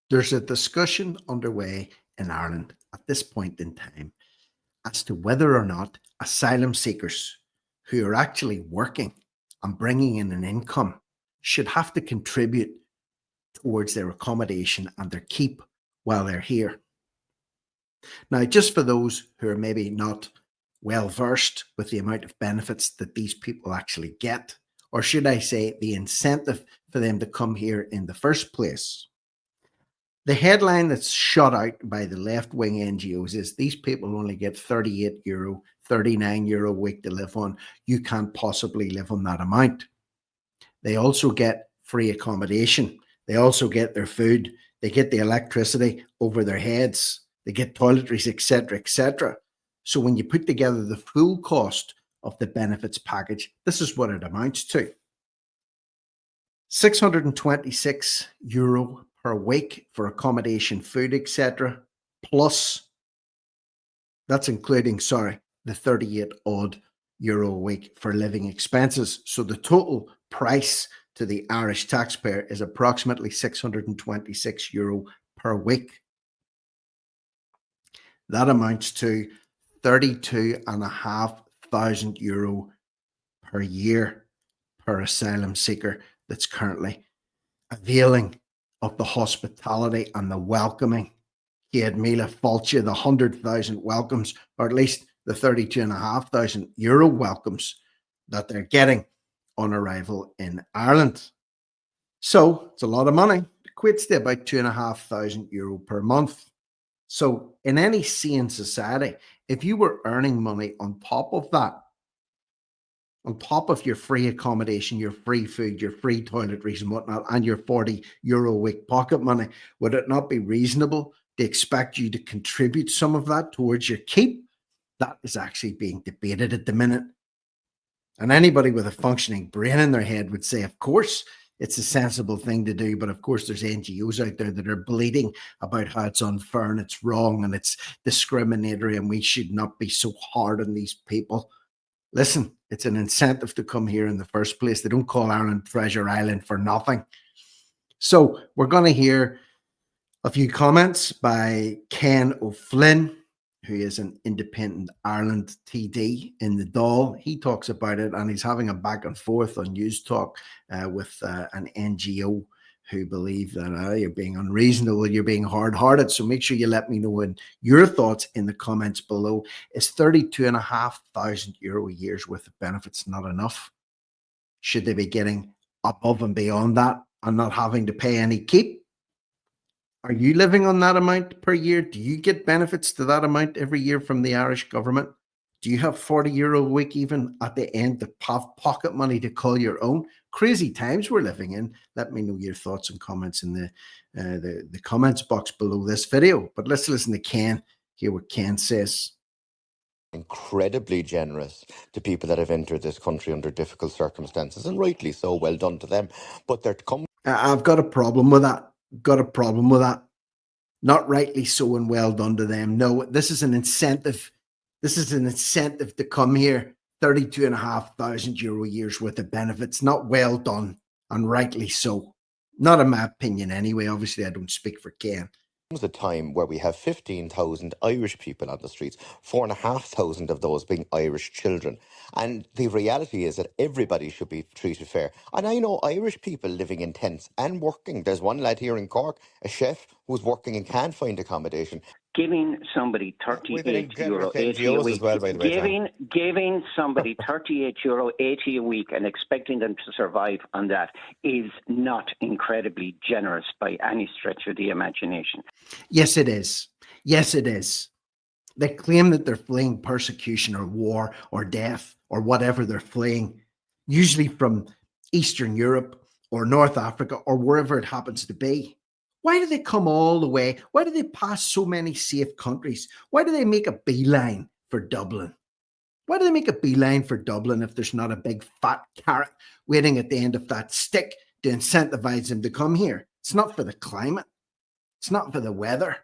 There's a discussion underway in Ireland at this point in time as to whether or not asylum seekers who are actually working and bringing in an income should have to contribute towards their accommodation and their keep while they're here. Now, just for those who are maybe not well versed with the amount of benefits that these people actually get, or should I say, the incentive for them to come here in the first place. The headline that's shot out by the left wing NGOs is these people only get €38, €39 a week to live on. You can't possibly live on that amount. They also get free accommodation. They also get their food. They get the electricity over their heads. They get toiletries, etc., etc. So when you put together the full cost of the benefits package, this is what it amounts to. €626 per week for accommodation, food, etc. Plus, that's including, the 38 odd euro a week for living expenses. So the total price to the Irish taxpayer is approximately €626 per week. That amounts to €32,500 per year per asylum seeker that's currently availing of the hospitality and the welcoming. Céad Míle Fáilte, the 100,000 welcomes, or at least the €32,500 welcomes that they're getting on arrival in Ireland. So it's a lot of money. It equates to about €2,500 per month. So in any sane society, if you were earning money on top of that, on top of your free accommodation, your free food, your free toiletries and whatnot, and your €40 a week pocket money, would it not be reasonable to expect you to contribute some of that towards your keep? That is actually being debated at the minute. And anybody with a functioning brain in their head would say, of course, it's a sensible thing to do. But of course, there's NGOs out there that are bleating about how it's unfair and it's wrong and it's discriminatory and we should not be so hard on these people. Listen, it's an incentive to come here in the first place. They don't call Ireland Treasure Island for nothing. So we're going to hear a few comments by Ken O'Flynn, who is an independent Ireland TD in the Dáil. He talks about it and he's having a back and forth on News Talk with an NGO who believe that you're being unreasonable, you're being hard-hearted. So make sure you let me know your thoughts in the comments below. Is €32,500 a year's worth of benefits not enough? Should they be getting above and beyond that and not having to pay any keep? Are you living on that amount per year? Do you get benefits to that amount every year from the Irish government? Do you have €40 a week even at the end to have pocket money to call your own? Crazy times we're living in. Let me know your thoughts and comments in the comments box below this video. But let's listen to Ken, hear what Ken says. Incredibly generous to people that have entered this country under difficult circumstances, and rightly so. Well done to them. But they're I've got a problem with that. Not rightly so and well done to them. No, this is an incentive. This is an incentive to come here. €32,500 a year's worth of benefits. Not well done and rightly so. Not in my opinion anyway. Obviously, I don't speak for Ken. Comes a time where we have 15,000 Irish people on the streets, 4,500 of those being Irish children. And the reality is that everybody should be treated fair. And I know Irish people living in tents and working. There's one lad here in Cork, a chef, who's working and can't find accommodation. Giving somebody €38.80 a week, well, by the way, giving somebody €38.80 a week and expecting them to survive on that is not incredibly generous by any stretch of the imagination. Yes, it is. Yes, it is. They claim that they're fleeing persecution or war or death or whatever they're fleeing, usually from Eastern Europe or North Africa or wherever it happens to be. Why do they come all the way? Why do they pass so many safe countries? Why do they make a beeline for Dublin? Why do they make a beeline for Dublin if there's not a big fat carrot waiting at the end of that stick to incentivize them to come here? It's not for the climate. It's not for the weather.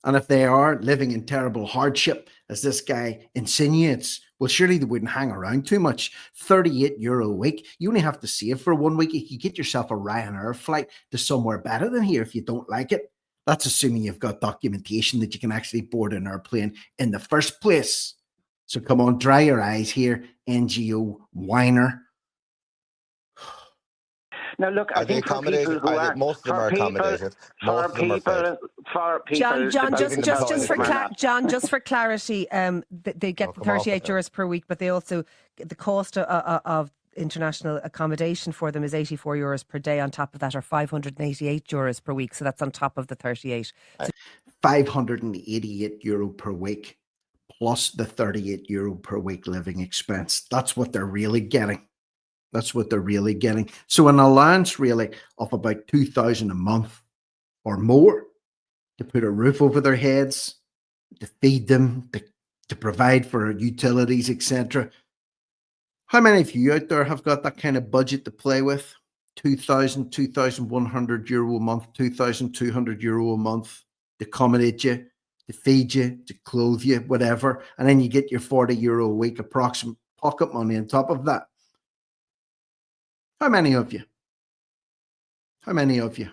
And if they are living in terrible hardship, as this guy insinuates, Well, surely they wouldn't hang around too much. €38 a week. You only have to save for 1 week. You could get yourself a Ryanair flight to somewhere better than here if you don't like it. That's assuming you've got documentation that you can actually board an airplane in the first place. So come on, dry your eyes here, NGO whiner. Now, look, I think for people who are most of them are accommodated. Most of them are fed. For people, John, just for clarity, they get €38 per week, but they also the cost of international accommodation for them is €84 per day on top of that, or €588 per week. So that's on top of the 38. So €588 per week plus the €38 per week living expense. That's what they're really getting. That's what they're really getting. So an allowance really of about 2,000 a month or more to put a roof over their heads, to feed them, to provide for utilities, etc. How many of you out there have got that kind of budget to play with? 2,000, €2,100 a month, €2,200 a month to accommodate you, to feed you, to clothe you, whatever. And then you get your €40 a week approximate pocket money on top of that. How many of you? How many of you?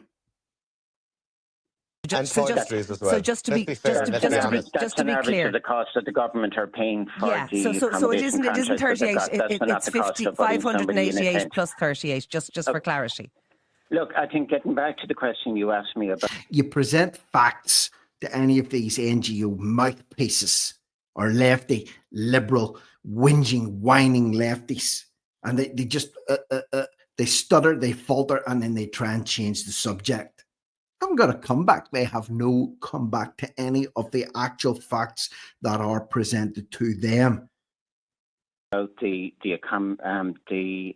And toiletries as well. So just to be clear, the cost that the government are paying for the so it isn't 38. It's 588 plus 38. Just for clarity. Look, I think getting back to the question you asked me about, you present facts to any of these NGO mouthpieces or lefty, liberal, whinging, whining lefties, and they just they stutter, they falter, and then they try and change the subject. I haven't got a comeback. They have no comeback to any of the actual facts that are presented to them. About the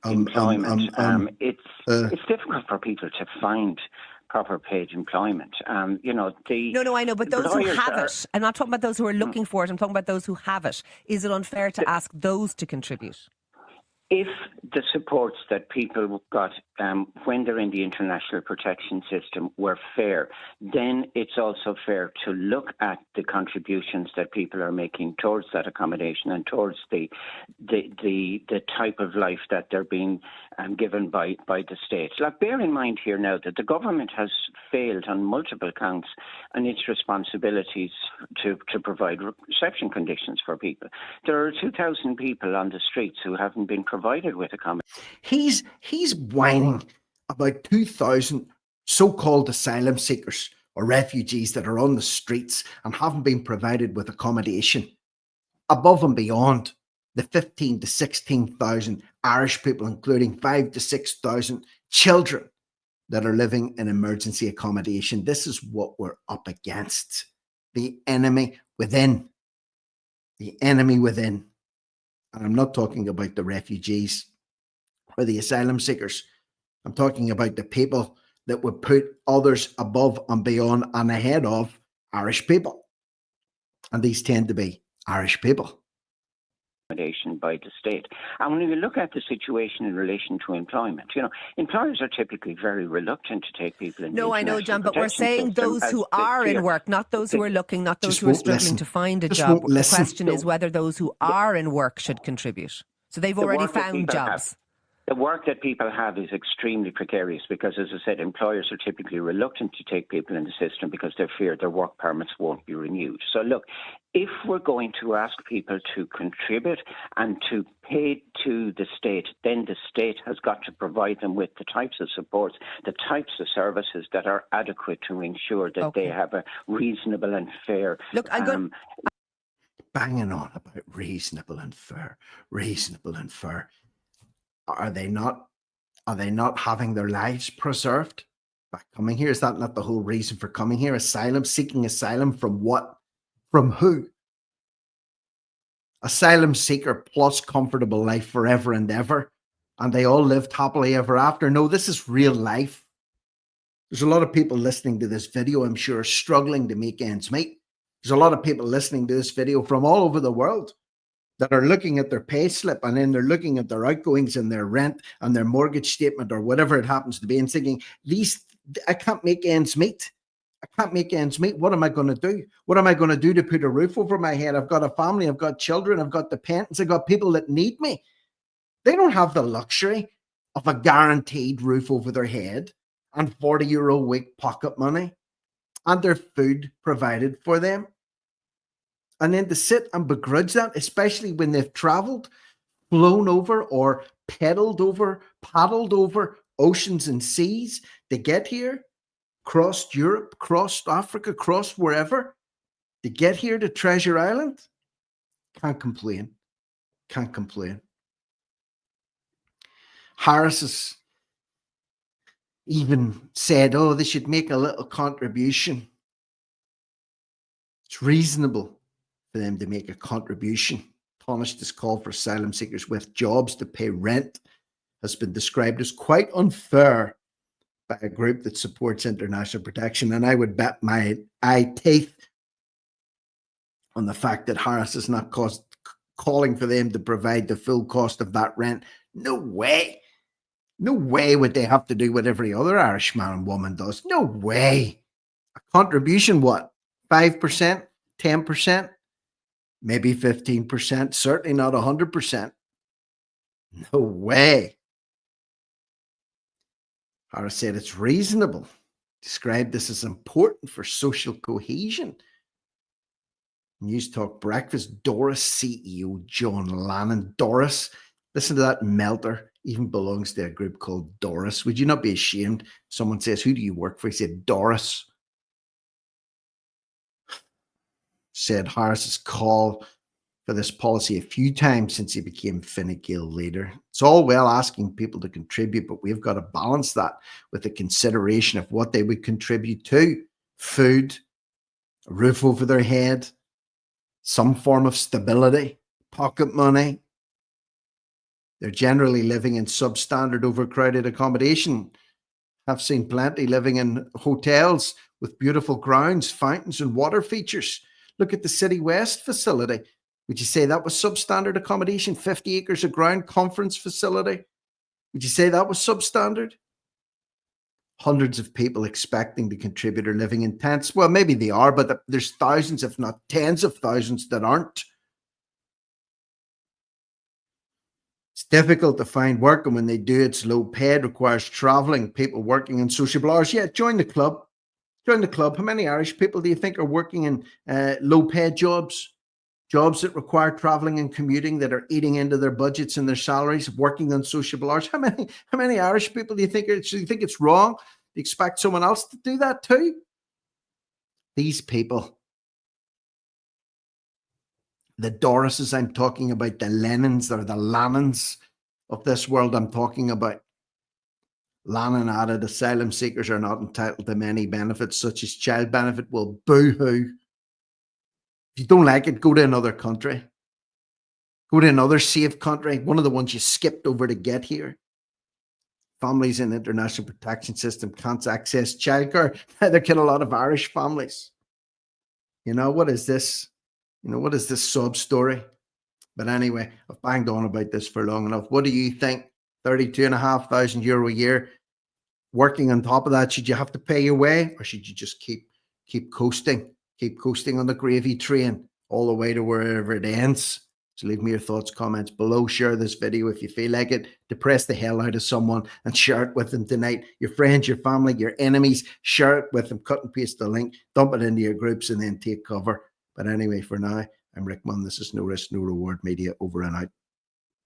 employment, it's difficult for people to find proper paid employment. No, I know, but those who have it, I'm not talking about those who are looking for it, I'm talking about those who have it. Is it unfair to ask those to contribute? If the supports that people got when they're in the international protection system were fair, then it's also fair to look at the contributions that people are making towards that accommodation and towards the type of life that they're being given by the state. Like, bear in mind here now that the government has failed on multiple counts in its responsibilities to provide reception conditions for people. There are 2,000 people on the streets who haven't been provided with accommodation. He's whining about 2,000 so-called asylum seekers or refugees that are on the streets and haven't been provided with accommodation, above and beyond the 15 to 16,000 Irish people, including 5 to 6,000 children that are living in emergency accommodation. This is what we're up against. The enemy within. The enemy within. And I'm not talking about the refugees or the asylum seekers. I'm talking about the people that would put others above and beyond and ahead of Irish people. And these tend to be Irish people. By the state. And when you look at the situation in relation to employment, employers are typically very reluctant to take people in. No, I know, John, but we're saying those who are in work, not those who are looking, not those who are struggling to find a job. The question is whether those who are in work should contribute. So they've already found jobs. The work that people have is extremely precarious because, as I said, employers are typically reluctant to take people in the system because they fear their work permits won't be renewed. So look, if we're going to ask people to contribute and to pay to the state, then the state has got to provide them with the types of supports, the types of services that are adequate to ensure that they have a reasonable and fair... Look, I'm going... Banging on about reasonable and fair. Are they not having their lives preserved by coming here? Is that not the whole reason for coming here? Asylum, seeking asylum from what? From who? Asylum seeker plus comfortable life forever and ever. And they all lived happily ever after. No, this is real life. There's a lot of people listening to this video, I'm sure, struggling to make ends meet. There's a lot of people listening to this video from all over the world that are looking at their pay slip and then they're looking at their outgoings and their rent and their mortgage statement or whatever it happens to be and thinking, I can't make ends meet. I can't make ends meet. What am I going to do? What am I going to do to put a roof over my head? I've got a family. I've got children. I've got dependents. I've got people that need me. They don't have the luxury of a guaranteed roof over their head and €40 a week pocket money and their food provided for them. And then to sit and begrudge that, especially when they've traveled, flown over or paddled over oceans and seas to get here, crossed Europe, crossed Africa, crossed wherever, to get here to Treasure Island, can't complain. Can't complain. Harris has even said, oh, they should make a little contribution. It's reasonable for them to make a contribution. Tánaiste's call for asylum seekers with jobs to pay rent has been described as quite unfair by a group that supports international protection. And I would bet my eye teeth on the fact that Harris is not calling for them to provide the full cost of that rent. No way. No way would they have to do what every other Irish man and woman does. No way. A contribution, what? 5%? 10%? Maybe 15%? Certainly not 100%. No way. Harris said it's reasonable. Described this as important for social cohesion. News Talk Breakfast, Doris CEO John Lannon. Doris, listen to that melter, even belongs to a group called Doris. Would you not be ashamed? Someone says, who do you work for? He said, Doris. Said Harris's call for this policy a few times since he became Fine Gael leader. It's all well asking people to contribute, but we've got to balance that with the consideration of what they would contribute to. Food, a roof over their head, some form of stability, pocket money. They're generally living in substandard, overcrowded accommodation. I've seen plenty living in hotels with beautiful grounds, fountains, and water features. Look at the City West facility. Would you say that was substandard accommodation? 50 acres of ground, conference facility. Would you say that was substandard? Hundreds of people expecting to contribute are living in tents. Well, maybe they are, but there's thousands, if not tens of thousands, that aren't. It's difficult to find work, and when they do, it's low paid, requires traveling, people working in sociable hours. Yeah, join the club. Join the club. How many Irish people do you think are working in low paid jobs? Jobs that require traveling and commuting, that are eating into their budgets and their salaries, working on sociable hours. How many Irish people do you think it's wrong to expect someone else to do that too? These people, the Dorises I'm talking about, the Lennons or the Lannons of this world I'm talking about. Lannon added, asylum seekers are not entitled to many benefits, such as child benefit. Well, boo-hoo. If you don't like it, go to another country. Go to another safe country, one of the ones you skipped over to get here. Families in the international protection system can't access childcare. Neither can a lot of Irish families. You know, what is this? You know, what is this sub story? But anyway, I've banged on about this for long enough. What do you think? €32,500 a year. Working on top of that, should you have to pay your way, or should you just keep coasting? Keep coasting on the gravy train all the way to wherever it ends. So leave me your thoughts, comments below. Share this video if you feel like it. Depress the hell out of someone and share it with them tonight. Your friends, your family, your enemies, share it with them. Cut and paste the link, dump it into your groups, and then take cover. But anyway, for now, I'm Rick Munn. This is No Risk, No Reward Media. Over and out.